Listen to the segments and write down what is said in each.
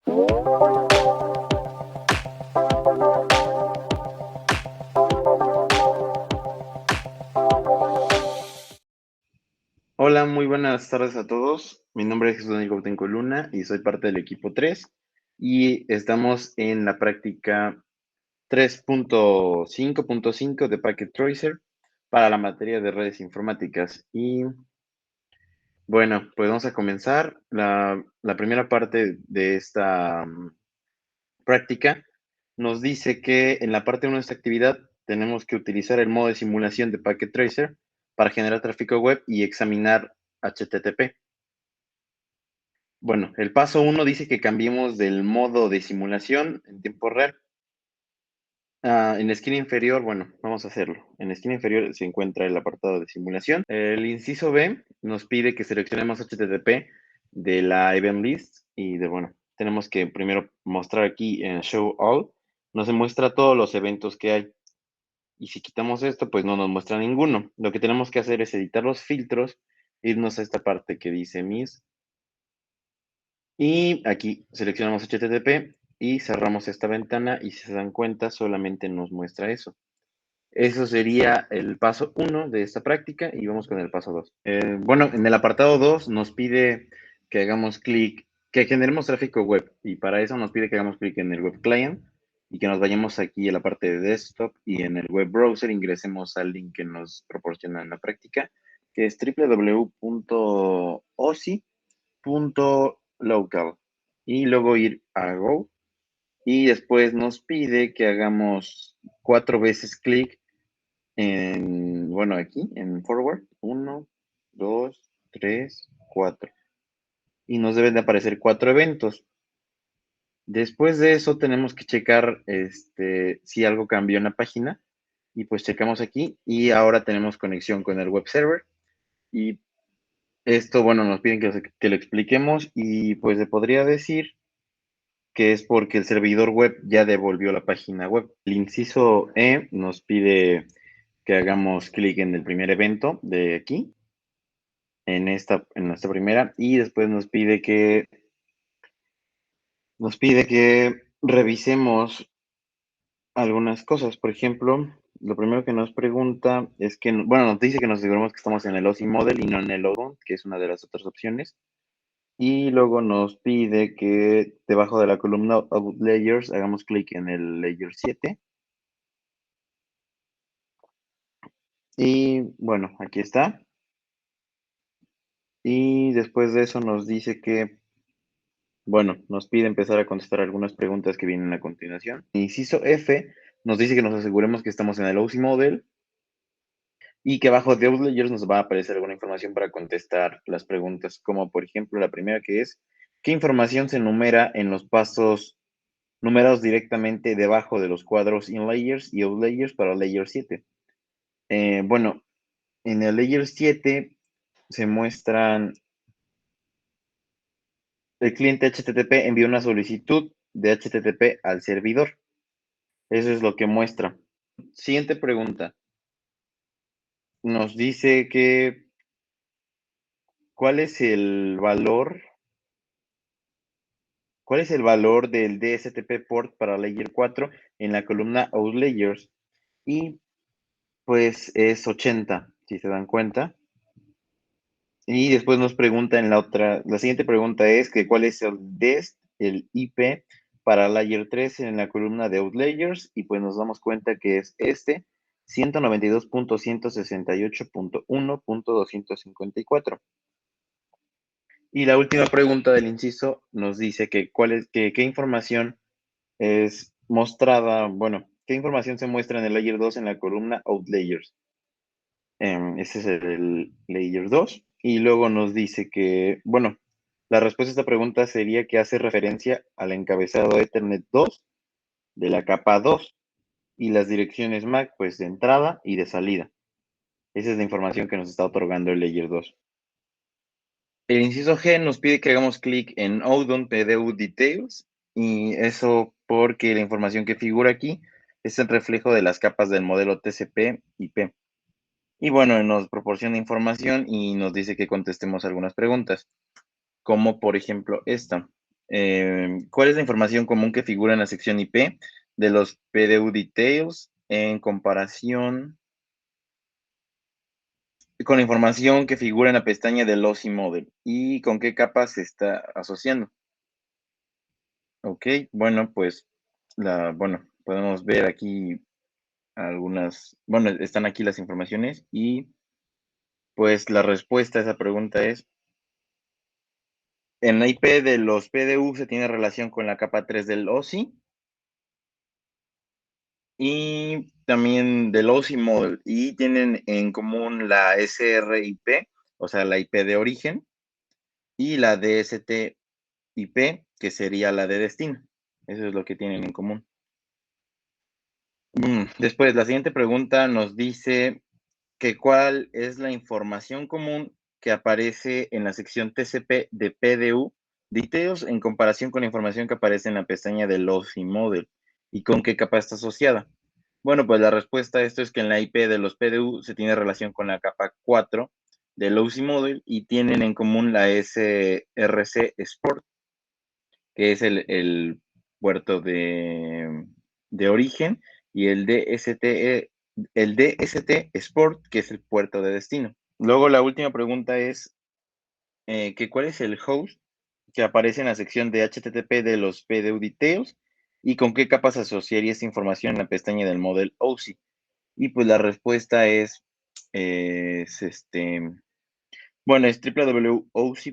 Hola, muy buenas tardes a todos. Mi nombre es Jesús Daniel Gautenco Luna y soy parte del equipo 3 y estamos en la práctica 3.5.5 de Packet Tracer para la materia de redes informáticas. Y bueno, pues vamos a comenzar. La primera parte de esta práctica nos dice que en la parte 1 de esta actividad tenemos que utilizar el modo de simulación de Packet Tracer para generar tráfico web y examinar HTTP. Bueno, el paso 1 dice que cambiemos del modo de simulación en tiempo real. En la esquina inferior, bueno, vamos a hacerlo. En la esquina inferior se encuentra el apartado de simulación. El inciso B nos pide que seleccionemos HTTP de la event list y bueno, tenemos que primero mostrar aquí en Show All, nos muestra todos los eventos que hay. Y si quitamos esto, pues no nos muestra ninguno. Lo que tenemos que hacer es editar los filtros, irnos a esta parte que dice Mis. Y aquí seleccionamos HTTP y cerramos esta ventana y si se dan cuenta solamente nos muestra eso. Eso sería el paso 1 de esta práctica y vamos con el paso 2. Bueno, en el apartado 2 nos pide que hagamos clic, que generemos tráfico web y para eso nos pide que hagamos clic en el web client y que nos vayamos aquí a la parte de desktop y en el web browser ingresemos al link que nos proporciona en la práctica, que es www.osi.local y luego ir a Go y después nos pide que hagamos 4 veces clic en, bueno, aquí en forward, 1, 2, 3, 4 y nos deben de aparecer 4 eventos. Después de eso tenemos que checar si algo cambió en la página y pues checamos aquí y ahora tenemos conexión con el web server y esto, bueno, nos piden que lo expliquemos y pues se podría decir que es porque el servidor web ya devolvió la página web. El inciso E nos pide que hagamos clic en el primer evento de aquí, en nuestra primera, y después nos pide que revisemos algunas cosas. Por ejemplo, lo primero que nos pregunta es que, bueno, nos dice que nos aseguremos que estamos en el OSI Model y no en el Outbound, que es una de las otras opciones. Y luego nos pide que debajo de la columna Out Layers hagamos clic en el Layer 7. Y bueno, aquí está. Y después de eso nos dice que, bueno, nos pide empezar a contestar algunas preguntas que vienen a continuación. Inciso F nos dice que nos aseguremos que estamos en el OSI Model y que abajo de Outliers nos va a aparecer alguna información para contestar las preguntas, como por ejemplo la primera que es, ¿qué información se enumera en los pasos numerados directamente debajo de los cuadros in layers y out layers para layer 7? Bueno, en el layer 7 se muestran, el cliente HTTP envió una solicitud de HTTP al servidor. Eso es lo que muestra. Siguiente pregunta. Nos dice que, ¿cuál es el valor? ¿Cuál es el valor del DSTP port para layer 4 en la columna out layers? Y pues es 80, si se dan cuenta. Y después nos pregunta la siguiente pregunta es que cuál es el DEST, el IP para layer 3 en la columna de outlayers y pues nos damos cuenta que es 192.168.1.254. Y la última pregunta del inciso nos dice que qué información es mostrada, bueno, qué información se muestra en el layer 2 en la columna outlayers. Ese es el layer 2. Y luego nos dice que, bueno, la respuesta a esta pregunta sería que hace referencia al encabezado Ethernet 2 de la capa 2 y las direcciones MAC, pues de entrada y de salida. Esa es la información que nos está otorgando el layer 2. El inciso G nos pide que hagamos clic en Outbound PDU Details y eso porque la información que figura aquí es el reflejo de las capas del modelo TCP/IP. Y bueno, nos proporciona información y nos dice que contestemos algunas preguntas, como por ejemplo esta. ¿Cuál es la información común que figura en la sección IP de los PDU details en comparación con la información que figura en la pestaña del OSI model? ¿Y con qué capas se está asociando? Ok, bueno, pues podemos ver aquí algunas, bueno, están aquí las informaciones y pues la respuesta a esa pregunta es, en la IP de los PDU se tiene relación con la capa 3 del OSI y también del OSI model y tienen en común la SRIP, o sea, la IP de origen, y la DST-IP, que sería la de destino. Eso es lo que tienen en común. Después, la siguiente pregunta nos dice que cuál es la información común que aparece en la sección TCP de PDU Details en comparación con la información que aparece en la pestaña del OSI Model y con qué capa está asociada. Bueno, pues la respuesta a esto es que en la IP de los PDU se tiene relación con la capa 4 del OSI Model y tienen en común la SRC Sport, que es el puerto de origen, y el DST Sport, que es el puerto de destino. Luego la última pregunta es que cuál es el host que aparece en la sección de HTTP de los PDU Details y con qué capas asociaría esta información en la pestaña del model OSI. Y pues la respuesta es bueno, es www.osi.local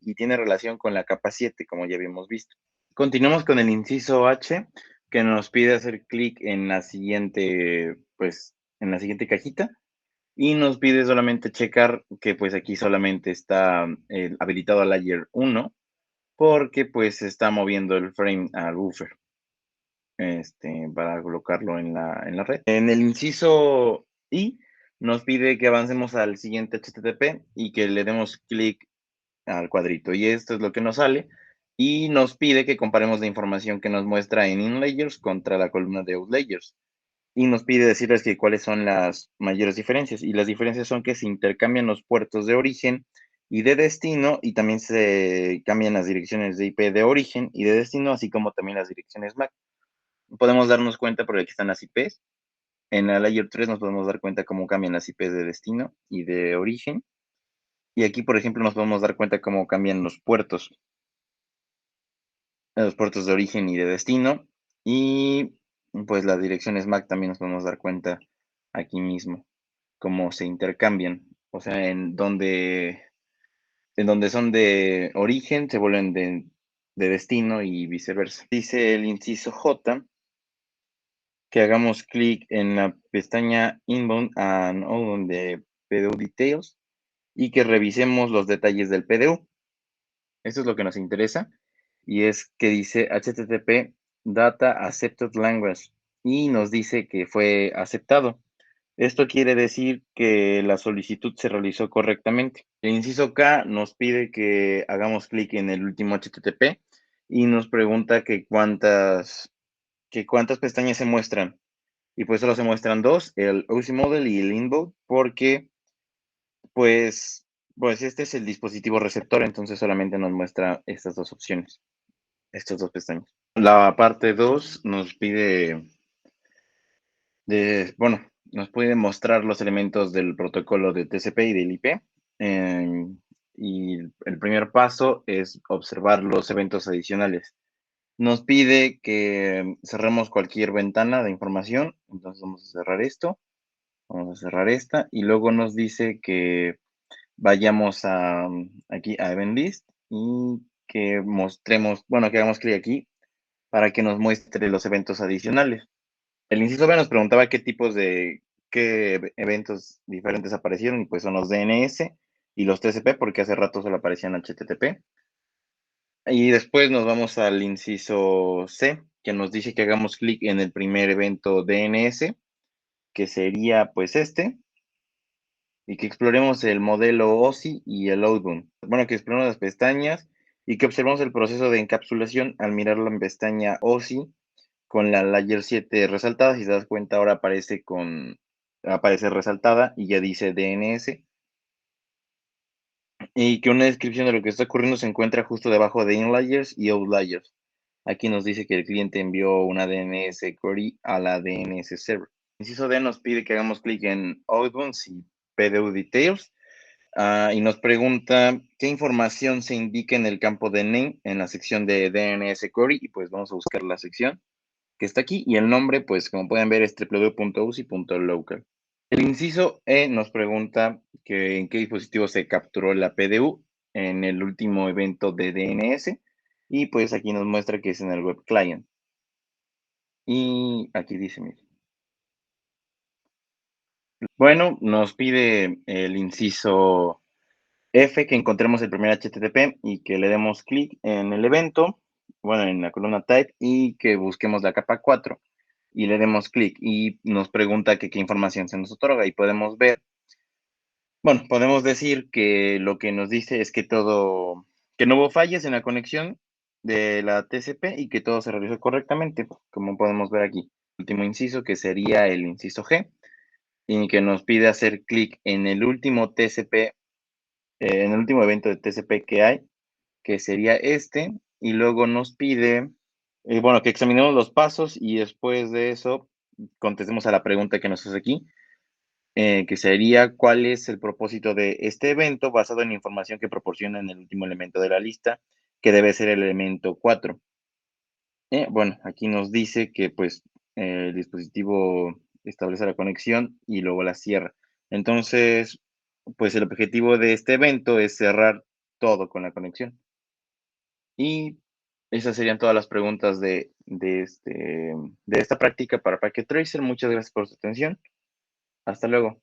y tiene relación con la capa 7, como ya habíamos visto. Continuamos con el inciso H, que nos pide hacer clic en la siguiente, pues, en la siguiente cajita y nos pide solamente checar que, pues, aquí solamente está habilitado al layer 1 porque, pues, se está moviendo el frame al buffer, para colocarlo en la red. En el inciso I nos pide que avancemos al siguiente HTTP y que le demos clic al cuadrito. Y esto es lo que nos sale. Y nos pide que comparemos la información que nos muestra en InLayers contra la columna de OutLayers. Y nos pide decirles que cuáles son las mayores diferencias. Y las diferencias son que se intercambian los puertos de origen y de destino, y también se cambian las direcciones de IP de origen y de destino, así como también las direcciones MAC. Podemos darnos cuenta por aquí están las IPs. En la Layer 3 nos podemos dar cuenta cómo cambian las IPs de destino y de origen. Y aquí, por ejemplo, nos podemos dar cuenta cómo cambian los puertos de origen y de destino. Y pues las direcciones MAC también nos podemos dar cuenta aquí mismo, cómo se intercambian. O sea, en donde son de origen se vuelven de destino y viceversa. Dice el inciso J que hagamos clic en la pestaña Inbound and Outbound de PDU Details y que revisemos los detalles del PDU. Esto es lo que nos interesa y es que dice HTTP Data Accepted Language y nos dice que fue aceptado. Esto quiere decir que la solicitud se realizó correctamente. El inciso K nos pide que hagamos clic en el último HTTP y nos pregunta que cuántas pestañas se muestran. Y pues solo se muestran dos, el OC Model y el Inbound, porque pues, pues este es el dispositivo receptor, entonces solamente nos muestra estas dos opciones, estas dos pestañas. La parte 2 nos pide nos puede mostrar los elementos del protocolo de TCP y del IP. Y el primer paso es observar los eventos adicionales. Nos pide que cerremos cualquier ventana de información, entonces vamos a cerrar esto. Vamos a cerrar esta y luego nos dice que vayamos aquí a Event List y que mostremos, bueno, que hagamos clic aquí para que nos muestre los eventos adicionales. El inciso B nos preguntaba qué eventos diferentes aparecieron y pues son los DNS y los TCP porque hace rato solo aparecían HTTP. Y después nos vamos al inciso C que nos dice que hagamos clic en el primer evento DNS que sería pues y que exploremos el modelo OSI y el Outbound. Bueno, que exploremos las pestañas y que observemos el proceso de encapsulación al mirar la pestaña OSI con la layer 7 resaltada. Si te das cuenta, ahora aparece resaltada y ya dice DNS. y que una descripción de lo que está ocurriendo se encuentra justo debajo de inlayers y outliers. Aquí nos dice que el cliente envió una DNS query a la DNS server. Inciso D nos pide que hagamos clic en Outbounds y PDU Details. Y nos pregunta qué información se indica en el campo de name en la sección de DNS query. Y pues vamos a buscar la sección que está aquí. Y el nombre, pues como pueden ver, es www.usi.local. El inciso E nos pregunta que en qué dispositivo se capturó la PDU en el último evento de DNS. Y pues aquí nos muestra que es en el web client. Y aquí dice, mire. Bueno, nos pide el inciso F que encontremos el primer HTTP y que le demos clic en el evento, bueno, en la columna type y que busquemos la capa 4 y le demos clic y nos pregunta que qué información se nos otorga y podemos ver, bueno, podemos decir que lo que nos dice es que que no hubo fallas en la conexión de la TCP y que todo se realizó correctamente, como podemos ver aquí. Último inciso que sería el inciso G y que nos pide hacer clic en el último TCP, en el último evento de TCP que hay, que sería este, y luego nos pide, bueno, que examinemos los pasos y después de eso contestemos a la pregunta que nos hace aquí, que sería cuál es el propósito de este evento basado en la información que proporciona en el último elemento de la lista, que debe ser el elemento 4. Bueno, aquí nos dice que pues el dispositivo establece la conexión y luego la cierra. Entonces, pues el objetivo de este evento es cerrar todo con la conexión. Y esas serían todas las preguntas de esta práctica para Packet Tracer. Muchas gracias por su atención. Hasta luego.